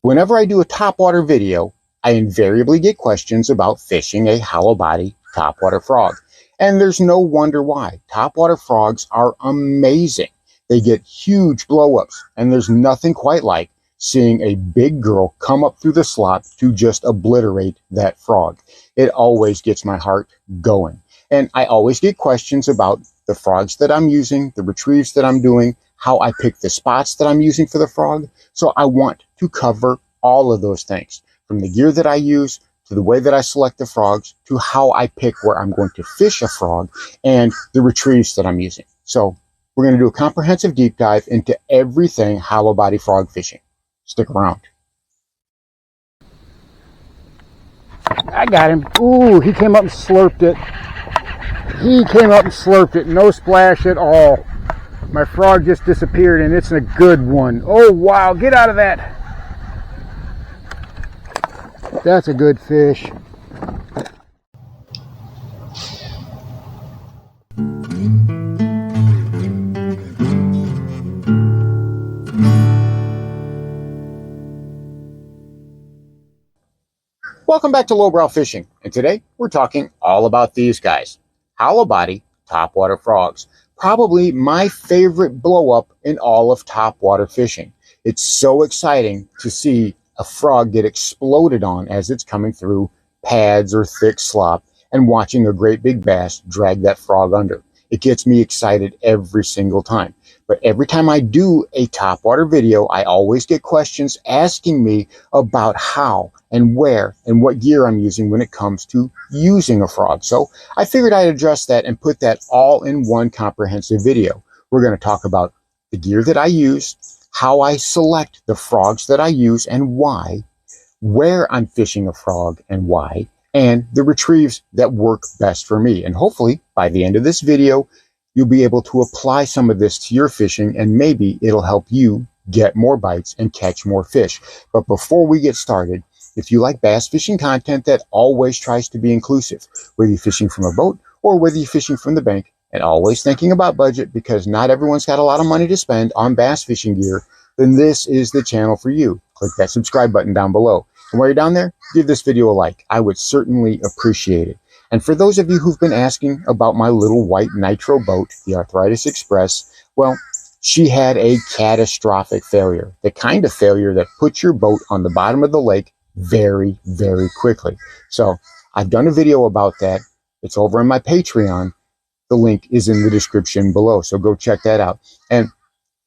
Whenever I do a topwater video, I invariably get questions about fishing a hollow body topwater frog. And there's no wonder why. Topwater frogs are amazing. They get huge blow-ups, and there's nothing quite like seeing a big girl come up through the slot to just obliterate that frog. It always gets my heart going. And I always get questions about the frogs that I'm using, the retrieves that I'm doing, how I pick the spots that I'm using for the frog. So I want to cover all of those things, from the gear that I use, to the way that I select the frogs, to how I pick where I'm going to fish a frog, and the retrieves that I'm using. So we're going to do a comprehensive deep dive into everything hollow body frog fishing. Stick around. I got him. Ooh, he came up and slurped it. He came up and slurped it. No splash at all. My frog just disappeared, and it's a good one. Oh, wow. Get out of that. That's a good fish. Welcome back to Lowbrow Fishing, and today we're talking all about these guys. Hollow body topwater frogs. Probably my favorite blow up in all of topwater fishing. It's so exciting to see a frog get exploded on as it's coming through pads or thick slop, and watching a great big bass drag that frog under. It gets me excited every single time. But every time I do a topwater video, I always get questions asking me about how and where and what gear I'm using when it comes to using a frog. So I figured I'd address that and put that all in one comprehensive video. We're going to talk about the gear that I use, how I select the frogs that I use and why, where I'm fishing a frog and why, and the retrieves that work best for me. And hopefully by the end of this video, you'll be able to apply some of this to your fishing, and maybe it'll help you get more bites and catch more fish. But before we get started, if you like bass fishing content that always tries to be inclusive, whether you're fishing from a boat or whether you're fishing from the bank, and always thinking about budget because not everyone's got a lot of money to spend on bass fishing gear, then this is the channel for you. Click that subscribe button down below. And while you're down there, give this video a like. I would certainly appreciate it. And for those of you who've been asking about my little white nitro boat, the Arthritis Express, well, she had a catastrophic failure. The kind of failure that puts your boat on the bottom of the lake very, very quickly. So I've done a video about that. It's over on my Patreon. The link is in the description below, so go check that out. And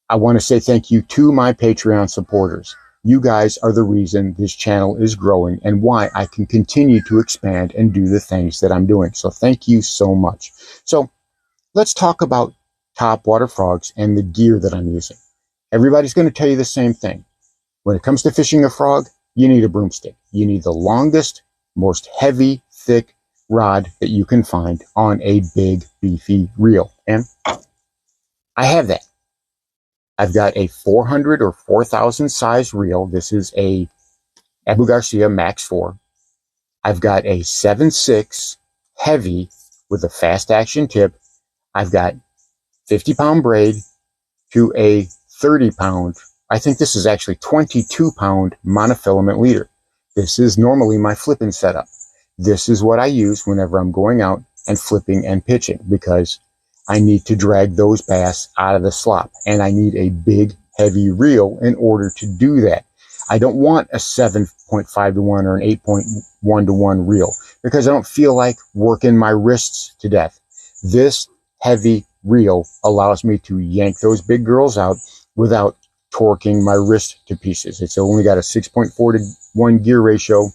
I want to say thank you to my Patreon supporters. You guys are the reason this channel is growing and why I can continue to expand and do the things that I'm doing. So thank you so much. So let's talk about topwater frogs and the gear that I'm using. Everybody's going to tell you the same thing. When it comes to fishing a frog, you need a broomstick. You need the longest, most heavy, thick rod that you can find on a big, beefy reel. And I have that. I've got a 400 or 4,000 size reel. This is a Abu Garcia Max 4. I've got a 7.6 heavy with a fast action tip. I've got 50-pound braid to a 30-pound, I think this is actually 22-pound monofilament leader. This is normally my flipping setup. This is what I use whenever I'm going out and flipping and pitching, because I need to drag those bass out of the slop, and I need a big, heavy reel in order to do that. I don't want a 7.5 to 1 or an 8.1 to 1 reel because I don't feel like working my wrists to death. This heavy reel allows me to yank those big girls out without torquing my wrist to pieces. It's only got a 6.4 to 1 gear ratio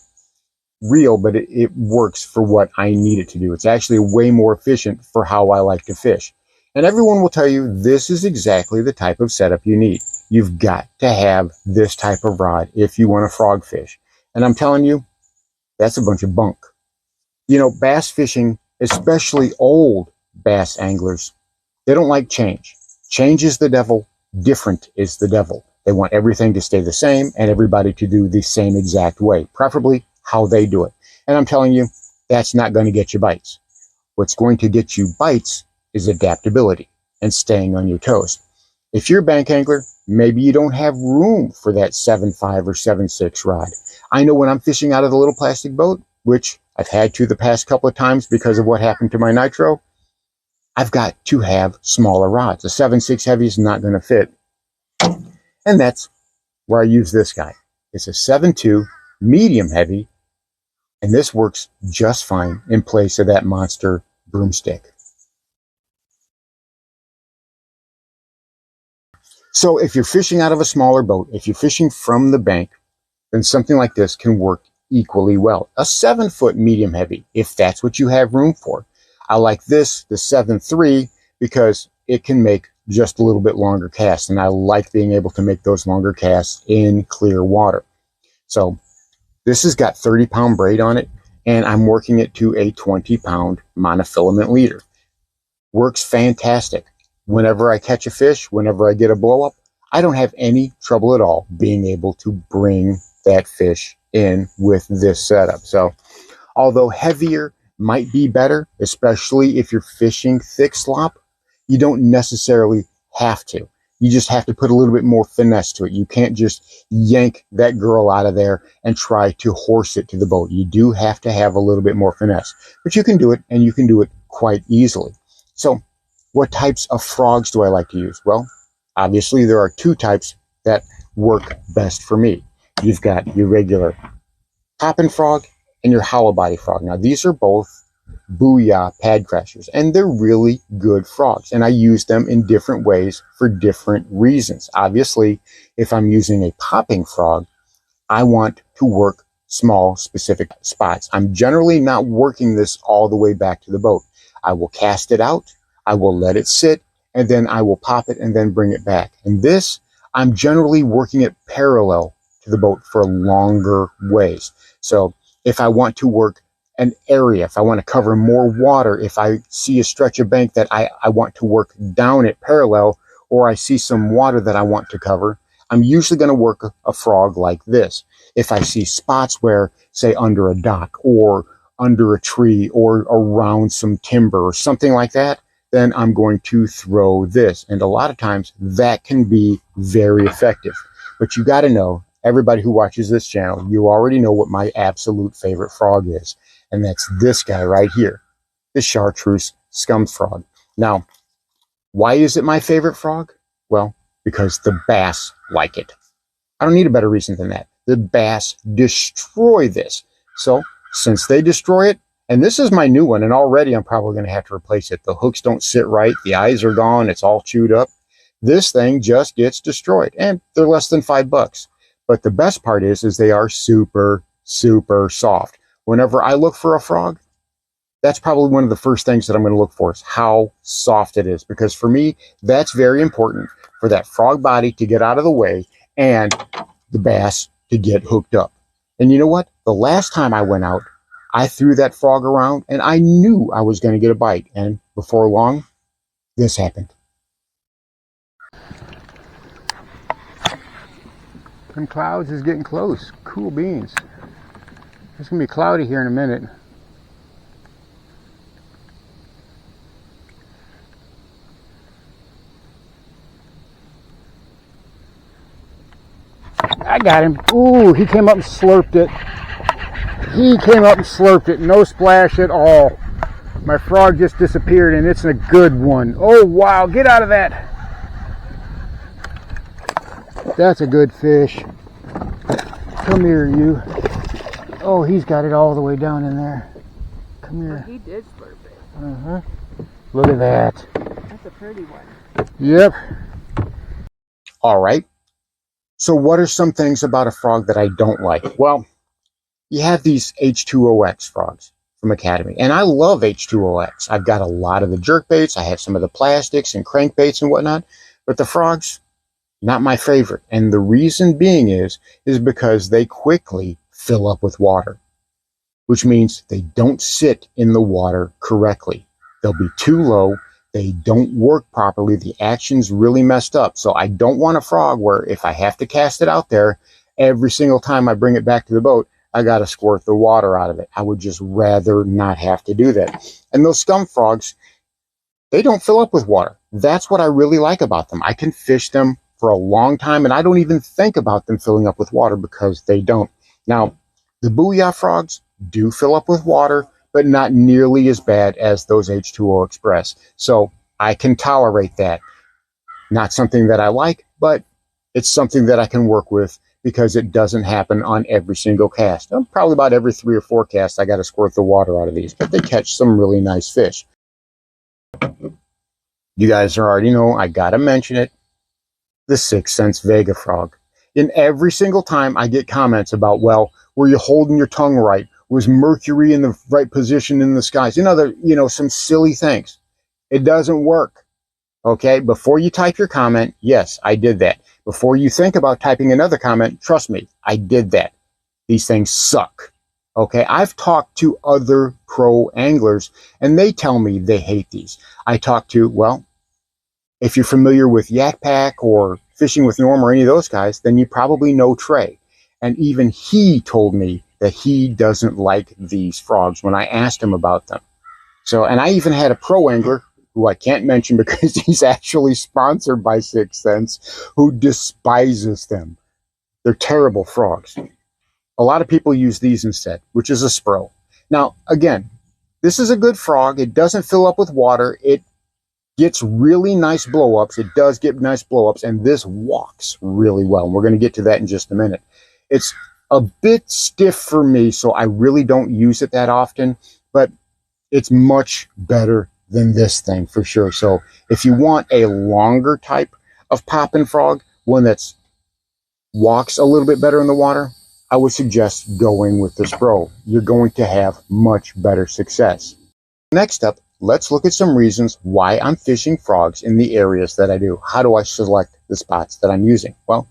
reel, but it works for what I need it to do. It's actually way more efficient for how I like to fish. And everyone will tell you this is exactly the type of setup you need. You've got to have this type of rod if you want to frog fish. And I'm telling you, that's a bunch of bunk. You know, bass fishing, especially old bass anglers, they don't like change. Change is the devil. Different is the devil. They want everything to stay the same and everybody to do the same exact way, preferably how they do it. And I'm telling you, that's not going to get you bites. What's going to get you bites is adaptability and staying on your toes. If you're a bank angler, maybe you don't have room for that 7.5 or 7.6 rod. I know when I'm fishing out of the little plastic boat, which I've had to the past couple of times because of what happened to my nitro, I've got to have smaller rods. A 7.6 heavy is not going to fit. And that's where I use this guy. It's a 7.2 medium heavy, and this works just fine in place of that monster broomstick. So if you're fishing out of a smaller boat, if you're fishing from the bank, then something like this can work equally well. A 7-foot medium heavy, if that's what you have room for. I like this, the 7.3, because it can make just a little bit longer casts, and I like being able to make those longer casts in clear water. So this has got 30-pound braid on it, and I'm working it to a 20-pound monofilament leader. Works fantastic. Whenever I catch a fish, whenever I get a blow up, I don't have any trouble at all being able to bring that fish in with this setup. So although heavier might be better, especially if you're fishing thick slop, you don't necessarily have to. You just have to put a little bit more finesse to it. You can't just yank that girl out of there and try to horse it to the boat. You do have to have a little bit more finesse, but you can do it, and you can do it quite easily. So what types of frogs do I like to use? Well, obviously there are two types that work best for me. You've got your regular poppin' frog and your hollow body frog. Now these are both Booyah pad crashers, and they're really good frogs, and I use them in different ways for different reasons. Obviously, if I'm using a popping frog, I want to work small specific spots. I'm generally not working this all the way back to the boat. I will cast it out, I will let it sit, and then I will pop it and then bring it back. And this, I'm generally working it parallel to the boat for longer ways. So if I want to work an area, if I want to cover more water, if I see a stretch of bank that I want to work down it parallel, or I see some water that I want to cover, I'm usually going to work a frog like this. If I see spots where, say, under a dock or under a tree or around some timber or something like that, then I'm going to throw this. And a lot of times that can be very effective. But you got to know, everybody who watches this channel, you already know what my absolute favorite frog is. And that's this guy right here, the chartreuse scum frog. Now, why is it my favorite frog? Well, because the bass like it. I don't need a better reason than that. The bass destroy this. So since they destroy it, and this is my new one, and already I'm probably going to have to replace it. The hooks don't sit right. The eyes are gone. It's all chewed up. This thing just gets destroyed, and they're less than $5. But the best part is they are super, super soft. Whenever I look for a frog, that's probably one of the first things that I'm going to look for is how soft it is. Because for me, that's very important for that frog body to get out of the way and the bass to get hooked up. And you know what? The last time I went out, I threw that frog around and I knew I was going to get a bite. And before long, this happened. Them clouds is getting close. Cool beans. It's going to be cloudy here in a minute. I got him. Ooh, he came up and slurped it. He came up and slurped it. No splash at all. My frog just disappeared, and it's a good one. Oh, wow. Get out of that. That's a good fish. Come here, you. Oh, he's got it all the way down in there. Come here. He did slurp it. Uh-huh. Look at that. That's a pretty one. Yep. All right. So what are some things about a frog that I don't like? Well, you have these H2OX frogs from Academy, and I love H2OX. I've got a lot of the jerk baits. I have some of the plastics and crankbaits and whatnot, but the frogs, not my favorite. And the reason being is because they quickly fill up with water, which means they don't sit in the water correctly. They'll be too low. They don't work properly. The action's really messed up. So I don't want a frog where if I have to cast it out there, every single time I bring it back to the boat, I got to squirt the water out of it. I would just rather not have to do that. And those scum frogs, they don't fill up with water. That's what I really like about them. I can fish them for a long time, and I don't even think about them filling up with water because they don't. Now, the Booyah frogs do fill up with water, but not nearly as bad as those H2O Express. So I can tolerate that. Not something that I like, but it's something that I can work with because it doesn't happen on every single cast. Probably about every 3 or 4 casts, I got to squirt the water out of these, but they catch some really nice fish. You guys already know, I got to mention it, the 6th Sense Vega frog. In every single time I get comments about, well, were you holding your tongue right? Was Mercury in the right position in the skies? Some silly things. It doesn't work. Okay, before you type your comment, yes, I did that. Before you think about typing another comment, trust me, I did that. These things suck. Okay, I've talked to other pro anglers and they tell me they hate these. I talked to, well, if you're familiar with Yak Pack or Fishing with Norm or any of those guys, then you probably know Trey. And even he told me that he doesn't like these frogs when I asked him about them. So, and I even had a pro angler who I can't mention because he's actually sponsored by 6th Sense, who despises them. They're terrible frogs. A lot of people use these instead, which is a Spro. Now, again, this is a good frog. It doesn't fill up with water. It gets really nice blow-ups. It does get nice blow-ups, and this walks really well. And we're going to get to that in just a minute. It's a bit stiff for me, so I really don't use it that often, but it's much better than this thing for sure. So if you want a longer type of poppin' frog, one that's walks a little bit better in the water, I would suggest going with the Spro. You're going to have much better success. Next up, let's look at some reasons why I'm fishing frogs in the areas that I do. How do I select the spots that I'm using? Well,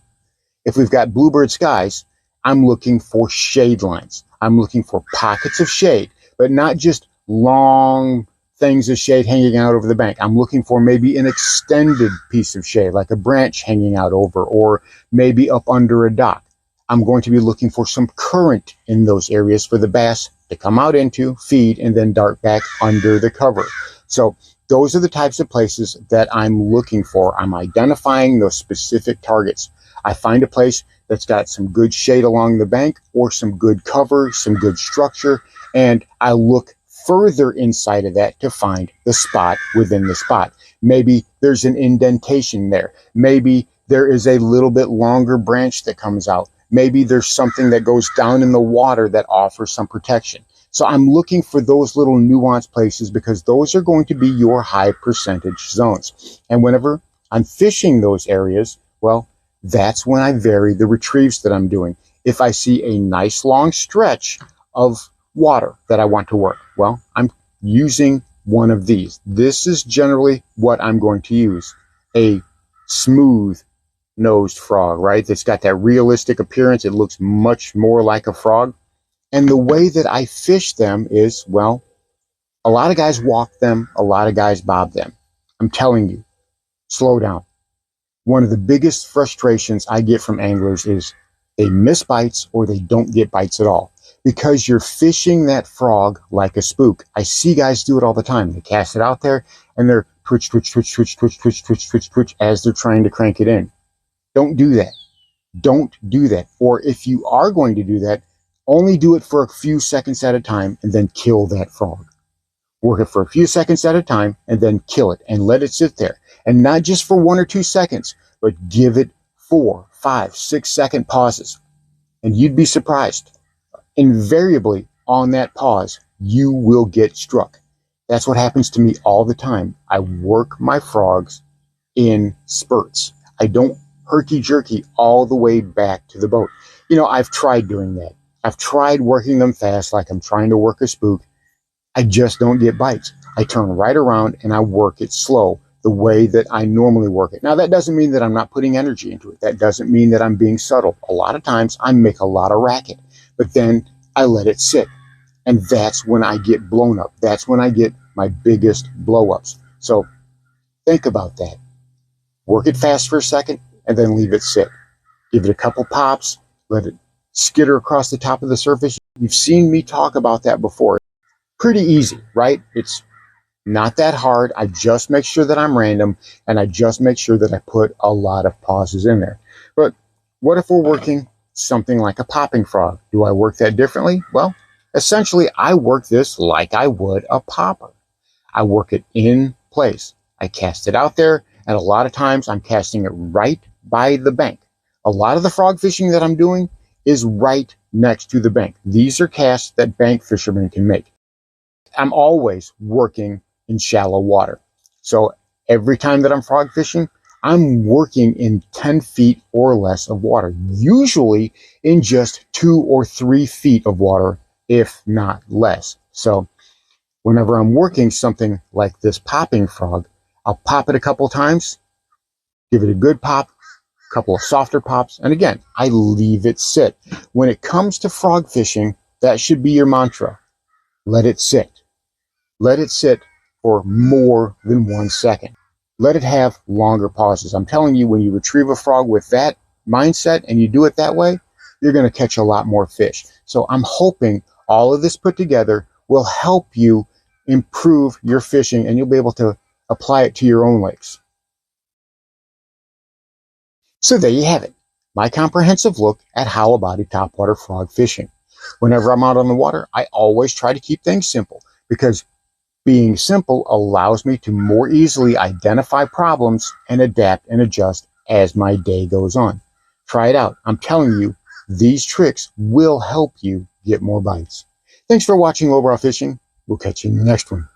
if we've got bluebird skies, I'm looking for shade lines. I'm looking for pockets of shade, but not just long things of shade hanging out over the bank. I'm looking for maybe an extended piece of shade, like a branch hanging out over, or maybe up under a dock. I'm going to be looking for some current in those areas for the bass to come out into, feed, and then dart back under the cover. So those are the types of places that I'm looking for. I'm identifying those specific targets. I find a place that's got some good shade along the bank or some good cover, some good structure, and I look further inside of that to find the spot within the spot. Maybe there's an indentation there. Maybe there is a little bit longer branch that comes out. Maybe there's something that goes down in the water that offers some protection. So I'm looking for those little nuanced places because those are going to be your high percentage zones. And whenever I'm fishing those areas, well, that's when I vary the retrieves that I'm doing. If I see a nice long stretch of water that I want to work, well, I'm using one of these. This is generally what I'm going to use. A smooth nosed frog, right? That's got that realistic appearance. It looks much more like a frog. And the way that I fish them is, well, a lot of guys walk them, a lot of guys bob them. I'm telling you, slow down. One of the biggest frustrations I get from anglers is they miss bites or they don't get bites at all because you're fishing that frog like a spook. I see guys do it all the time. They cast it out there and they're twitch, twitch, twitch, twitch, twitch, twitch, twitch, twitch, twitch as they're trying to crank it in. Don't do that. Don't do that. Or if you are going to do that, only do it for a few seconds at a time and then kill that frog. Work it for a few seconds at a time and then kill it and let it sit there. And not just for 1 or 2 seconds, but give it 4, 5, 6 second pauses. And you'd be surprised. Invariably on that pause, you will get struck. That's what happens to me all the time. I work my frogs in spurts. I don't herky-jerky all the way back to the boat. I've tried doing that. I've tried working them fast like I'm trying to work a spook. I just don't get bites. I turn right around and I work it slow the way that I normally work it. Now, that doesn't mean that I'm not putting energy into it. That doesn't mean that I'm being subtle. A lot of times I make a lot of racket, but then I let it sit. And that's when I get blown up. That's when I get my biggest blow-ups. So think about that. Work it fast for a second and then leave it sit. Give it a couple pops. Let it skitter across the top of the surface. You've seen me talk about that before. Pretty easy, right? It's Not that hard. I just make sure that I'm random, and I just make sure that I put a lot of pauses in there. But what if we're working something like a popping frog? Do I work that differently? Well, essentially, I work this like I would a popper. I work it in place. I cast it out there, and a lot of times I'm casting it right by the bank. A lot of the frog fishing that I'm doing is right next to the bank. These are casts that bank fishermen can make. I'm always working in shallow water. So every time that I'm frog fishing, I'm working in 10 feet or less of water, usually in just 2 or 3 feet of water, if not less. So whenever I'm working something like this popping frog, I'll pop it a couple times, give it a good pop, a couple of softer pops, and again, I leave it sit. When it comes to frog fishing, that should be your mantra. Let it sit. Let it sit for more than 1 second. Let it have longer pauses. I'm telling you, when you retrieve a frog with that mindset and you do it that way, you're going to catch a lot more fish. So I'm hoping all of this put together will help you improve your fishing, and you'll be able to apply it to your own lakes. So there you have it, my comprehensive look at hollow-bodied topwater frog fishing. Whenever I'm out on the water, I always try to keep things simple, because being simple allows me to more easily identify problems and adapt and adjust as my day goes on. Try it out. I'm telling you, these tricks will help you get more bites. Thanks for watching Lowbrow Fishing. We'll catch you in the next one.